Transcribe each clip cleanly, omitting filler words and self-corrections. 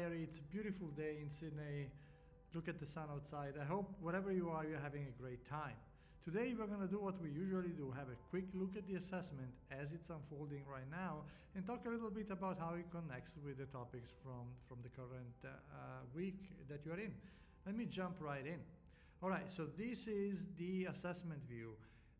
PlayDiary. It's a beautiful day in Sydney. Look at the sun outside. I hope wherever you are, you're having a great time. Today we're going to do what we usually do, have a quick look at the assessment as it's unfolding right now and talk a little bit about how it connects with the topics from the current week that you're in. Let me jump right in. All right, so this is the assessment view.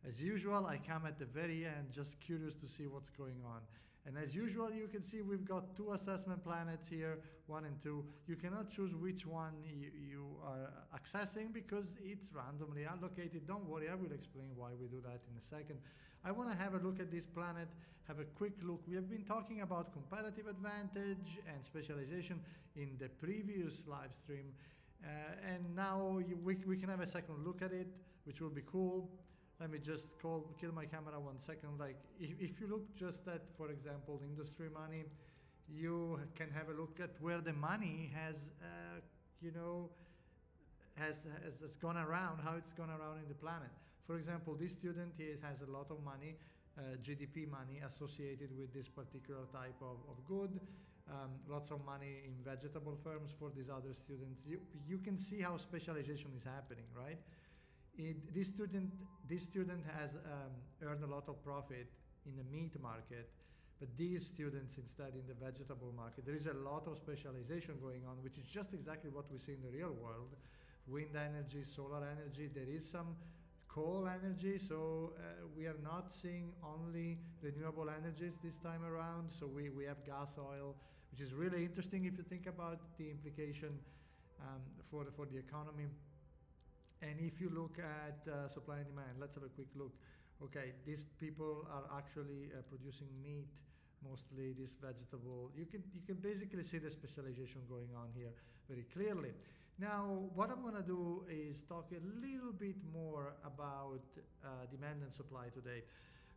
As usual, I come at the very end, just curious to see what's going on. And as usual, you can see we've got two assessment planets here, 1 and 2. You cannot choose which one you are accessing because it's randomly allocated. Don't worry, I will explain why we do that in a second. I want to have a look at this planet, have a quick look. We have been talking about comparative advantage and specialization in the previous live stream. And now we can have a second look at it, which will be cool. Let me just kill my camera 1 second. Like if you look just at, for example, industry money, you can have a look at where the money has, has gone around, how it's gone around in the planet. For example, this student here has a lot of money, GDP money associated with this particular type of good. Lots of money in vegetable firms for these other students. You can see how specialization is happening, right? This student has earned a lot of profit in the meat market, but these students instead in the vegetable market. There is a lot of specialization going on, which is just exactly what we see in the real world. Wind energy, solar energy, there is some coal energy, so we are not seeing only renewable energies this time around. So we have gas, oil, which is really interesting if you think about the implication for the economy. And if you look at supply and demand, let's have a quick look. Okay, these people are actually producing meat, mostly this vegetable. You can basically see the specialization going on here very clearly. Now, what I'm going to do is talk a little bit more about demand and supply today.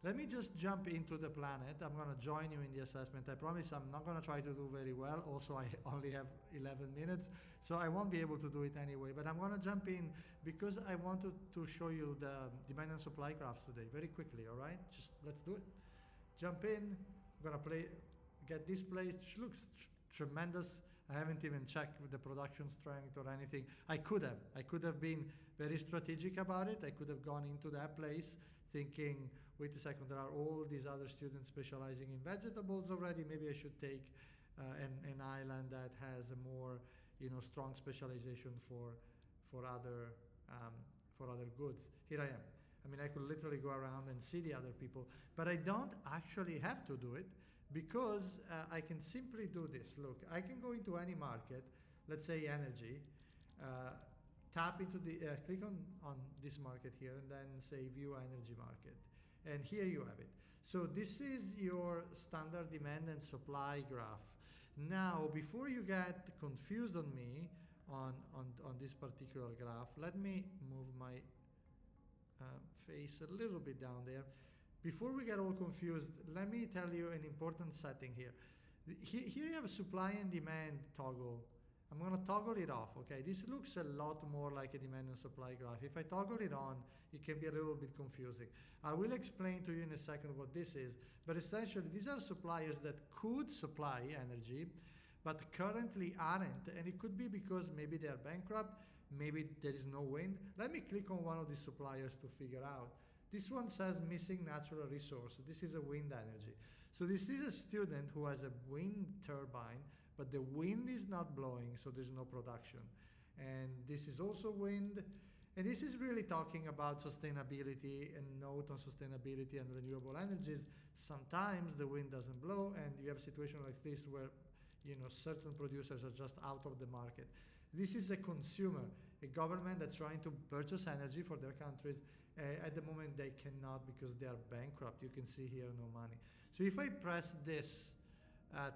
Let me just jump into the planet. I'm going to join you in the assessment. I promise I'm not going to try to do very well. Also, I only have 11 minutes, so I won't be able to do it anyway. But I'm going to jump in because I wanted to show you the demand and supply graphs today very quickly, all right? Just let's do it. Jump in. I'm going to get this place, which looks tremendous. I haven't even checked with the production strength or anything. I could have been very strategic about it. I could have gone into that place thinking, wait a second, there are all these other students specializing in vegetables already. Maybe I should take an island that has a more, strong specialization for other goods. Here I am. I mean, I could literally go around and see the other people, but I don't actually have to do it because I can simply do this. Look, I can go into any market, let's say energy, tap into the, click on this market here and then say view energy market. And here you have it. So this is your standard demand and supply graph. Now, before you get confused on me on this particular graph, let me move my face a little bit down there. Before we get all confused, let me tell you an important setting here. Here you have a supply and demand toggle. I'm going to toggle it off, okay? This looks a lot more like a demand and supply graph. If I toggle it on, it can be a little bit confusing. I will explain to you in a second what this is, but essentially these are suppliers that could supply energy, but currently aren't, and it could be because maybe they are bankrupt, maybe there is no wind. Let me click on one of these suppliers to figure out. This one says missing natural resource. This is a wind energy. So this is a student who has a wind turbine, but the wind is not blowing, so there's no production. And this is also wind. And this is really talking about sustainability and note on sustainability and renewable energies. Sometimes the wind doesn't blow, and you have a situation like this where certain producers are just out of the market. This is a consumer, a government that's trying to purchase energy for their countries. At the moment, they cannot because they are bankrupt. You can see here no money. So if I press this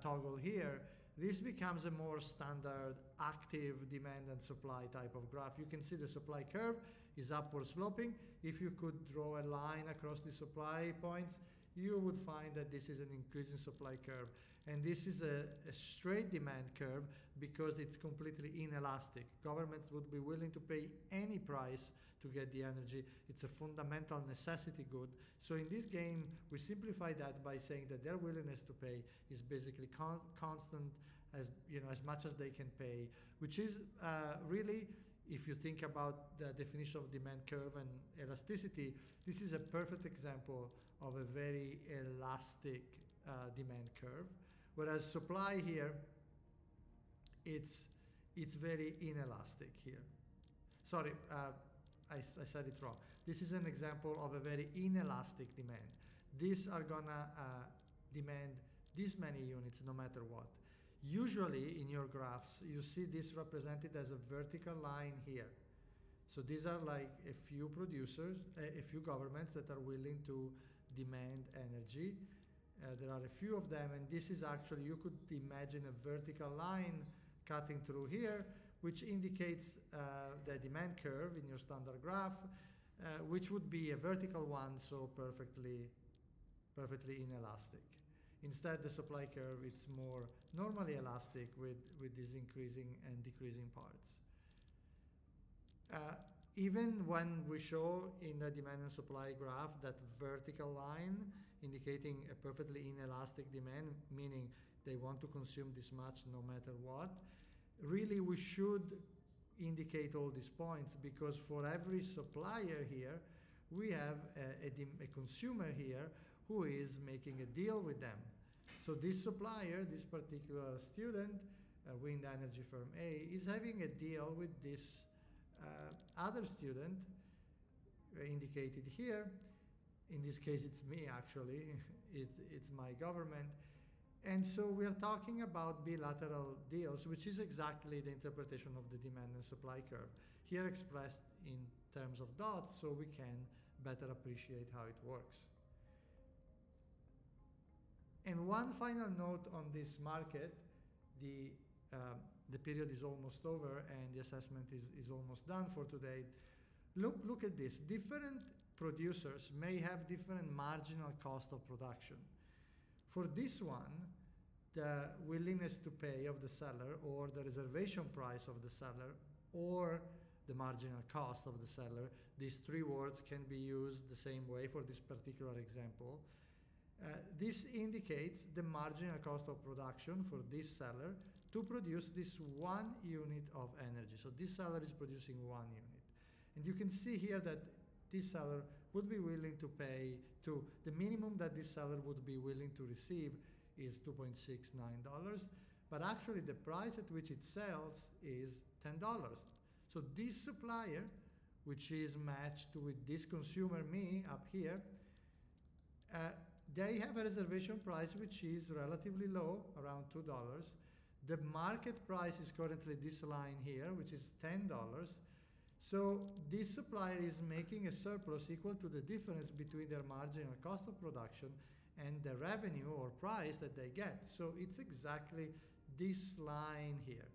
toggle here, this becomes a more standard active demand and supply type of graph. You can see the supply curve is upward sloping. If you could draw a line across the supply points, you would find that this is an increasing supply curve. And this is a straight demand curve because it's completely inelastic. Governments would be willing to pay any price to get the energy. It's a fundamental necessity good. So in this game, we simplify that by saying that their willingness to pay is basically constant as much as they can pay, which is really, if you think about the definition of demand curve and elasticity, this is a perfect example of a very elastic demand curve, whereas supply here, it's very inelastic here. Sorry, I said it wrong. This is an example of a very inelastic demand. These are gonna demand this many units no matter what. Usually in your graphs, you see this represented as a vertical line here. So these are like a few producers, a few governments that are willing to demand energy. There are a few of them, and this is actually, you could imagine a vertical line cutting through here, which indicates the demand curve in your standard graph, which would be a vertical one, so perfectly inelastic. Instead, the supply curve, it's more normally elastic with these increasing and decreasing parts. Even when we show in the demand and supply graph that vertical line indicating a perfectly inelastic demand, meaning they want to consume this much no matter what, really we should indicate all these points, because for every supplier here, we have a consumer here who is making a deal with them. So this supplier, this particular student, wind energy firm A, is having a deal with this other student indicated here. In this case, it's me actually, it's my government. And so we're talking about bilateral deals, which is exactly the interpretation of the demand and supply curve, here expressed in terms of dots, so we can better appreciate how it works. And one final note on this market, the period is almost over and the assessment is almost done for today. Look at this. Different producers may have different marginal cost of production. For this one, the willingness to pay of the seller, or the reservation price of the seller, or the marginal cost of the seller, these three words can be used the same way for this particular example. This indicates the marginal cost of production for this seller to produce this 1 unit of energy. So this seller is producing 1 unit. And you can see here that this seller would be willing to pay the minimum that this seller would be willing to receive is $2.69, but actually the price at which it sells is $10. So this supplier, which is matched with this consumer, me, up here, they have a reservation price which is relatively low, around $2. The market price is currently this line here, which is $10. So this supplier is making a surplus equal to the difference between their marginal cost of production and the revenue or price that they get. So it's exactly this line here.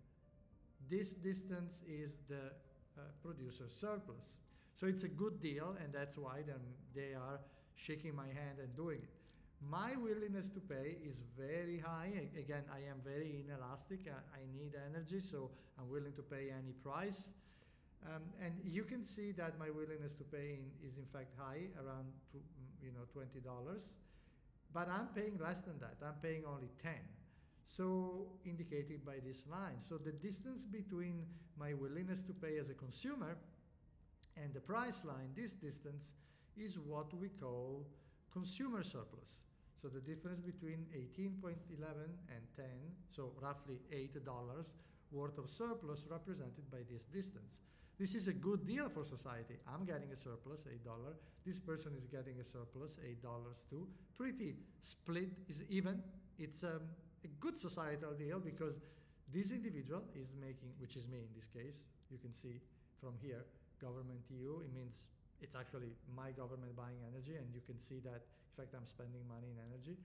This distance is the producer's surplus. So it's a good deal, and that's why they are shaking my hand and doing it. My willingness to pay is very high. Again, I am very inelastic. I need energy, so I'm willing to pay any price. And you can see that my willingness to pay is in fact high, around $20. But I'm paying less than that. I'm paying only 10. So indicated by this line. So the distance between my willingness to pay as a consumer and the price line, this distance, is what we call consumer surplus. So the difference between 18.11 and 10, so roughly $8 worth of surplus represented by this distance. This is a good deal for society. I'm getting a surplus, $8. This person is getting a surplus, $8 too. Pretty split, is even. It's a good societal deal because this individual is making, which is me in this case, you can see from here, government EU, it means it's actually my government buying energy, and you can see that, in fact, I'm spending money in energy.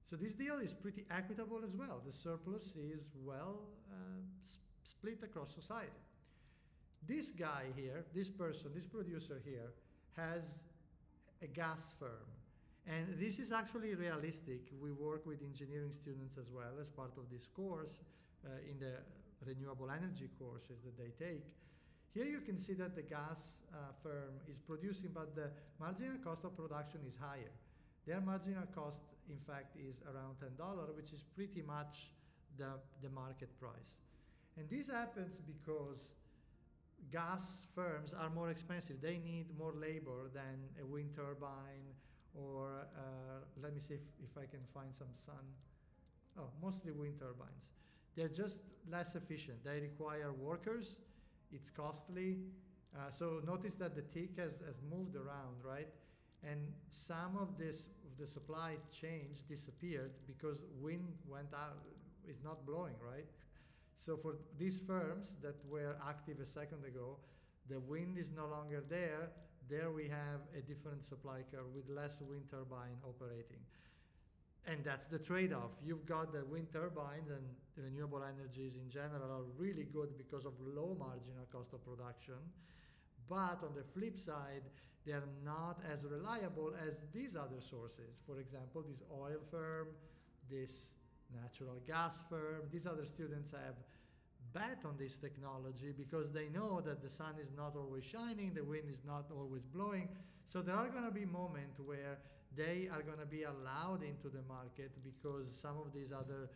So this deal is pretty equitable as well. The surplus is well split across society. This guy here, this person, this producer here, has a gas firm. And this is actually realistic. We work with engineering students as well as part of this course in the renewable energy courses that they take. Here you can see that the gas firm is producing, but the marginal cost of production is higher. Their marginal cost, in fact, is around $10, which is pretty much the market price. And this happens because gas firms are more expensive. They need more labor than a wind turbine or, let me see if I can find some sun. Oh, mostly wind turbines. They're just less efficient. They require workers. It's costly. So notice that the tick has moved around, right? And some of the supply chain disappeared because wind went out, is not blowing, right? So for these firms that were active a second ago, the wind is no longer there. There we have a different supply curve with less wind turbine operating. And that's the trade-off. You've got the wind turbines, and renewable energies in general are really good because of low marginal cost of production. But on the flip side, they are not as reliable as these other sources. For example, this oil firm, this natural gas firm, these other students have bet on this technology because they know that the sun is not always shining, the wind is not always blowing. So there are going to be moments where they are going to be allowed into the market because some of these other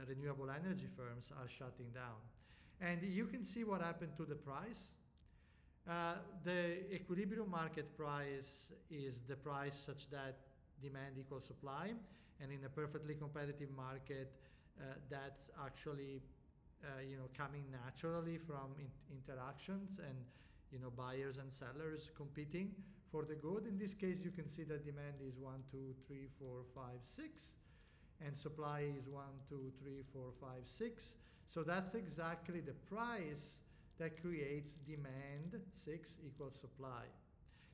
renewable energy firms are shutting down. And you can see what happened to the price. The equilibrium market price is the price such that demand equals supply. And in a perfectly competitive market, that's actually coming naturally from interactions and buyers and sellers competing for the good. In this case, you can see that demand is 1, 2, 3, 4, 5, 6, and supply is 1, 2, 3, 4, 5, 6. So that's exactly the price that creates demand, 6 equals supply.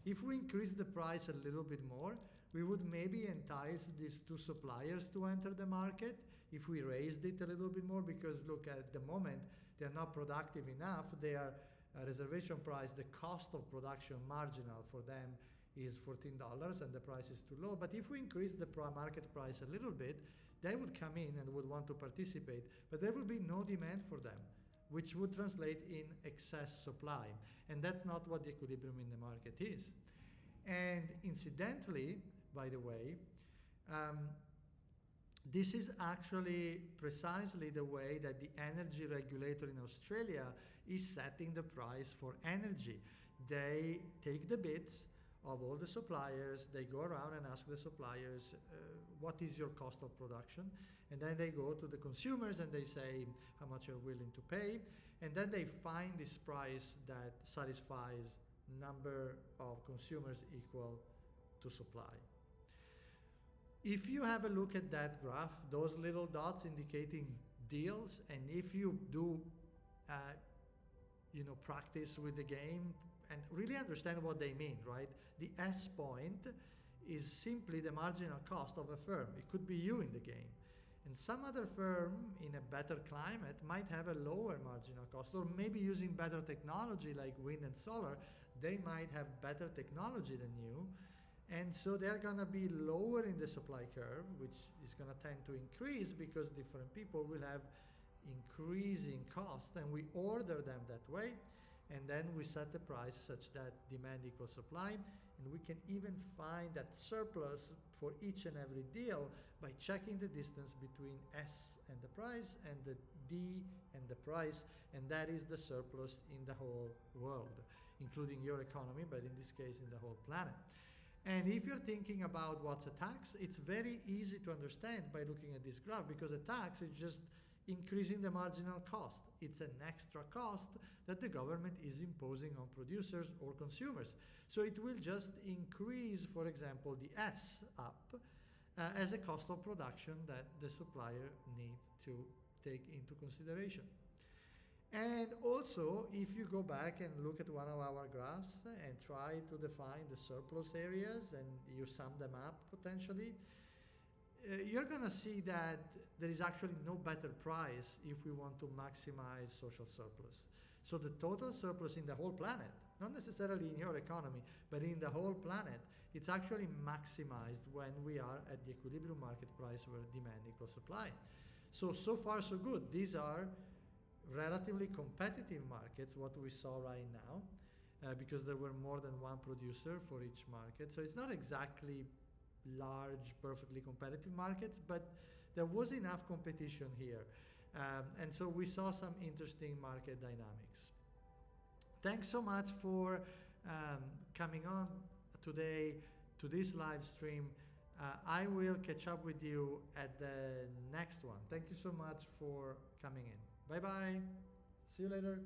If we increase the price a little bit more, we would maybe entice these two suppliers to enter the market if we raised it a little bit more, because look, at the moment, they're not productive enough. Their reservation price, the cost of production marginal for them is $14 and the price is too low. But if we increase the market price a little bit, they would come in and would want to participate, but there will be no demand for them, which would translate in excess supply. And that's not what the equilibrium in the market is. And incidentally, by the way, this is actually precisely the way that the energy regulator in Australia is setting the price for energy. They take the bids of all the suppliers, they go around and ask the suppliers, what is your cost of production? And then they go to the consumers and they say how much you're willing to pay. And then they find this price that satisfies number of consumers equal to supply. If you have a look at that graph, those little dots indicating deals, and if you do practice with the game and really understand what they mean, right? The S point is simply the marginal cost of a firm. It could be you in the game. And some other firm in a better climate might have a lower marginal cost, or maybe using better technology like wind and solar, they might have better technology than you. And so they're going to be lower in the supply curve, which is going to tend to increase because different people will have increasing cost, and we order them that way. And then we set the price such that demand equals supply. And we can even find that surplus for each and every deal by checking the distance between S and the price and the D and the price. And that is the surplus in the whole world, including your economy, but in this case, in the whole planet. And if you're thinking about what's a tax, it's very easy to understand by looking at this graph, because a tax is just increasing the marginal cost. It's an extra cost that the government is imposing on producers or consumers. So it will just increase, for example, the S up as a cost of production that the supplier needs to take into consideration. And also, if you go back and look at one of our graphs and try to define the surplus areas and you sum them up potentially, you're going to see that there is actually no better price if we want to maximize social surplus. So the total surplus in the whole planet, not necessarily in your economy, but in the whole planet, it's actually maximized when we are at the equilibrium market price where demand equals supply. So far so good. These are relatively competitive markets, what we saw right now, because there were more than one producer for each market. So it's not exactly large, perfectly competitive markets, but there was enough competition here. And so we saw some interesting market dynamics. Thanks so much for coming on today to this live stream. I will catch up with you at the next one. Thank you so much for coming in. Bye bye. See you later.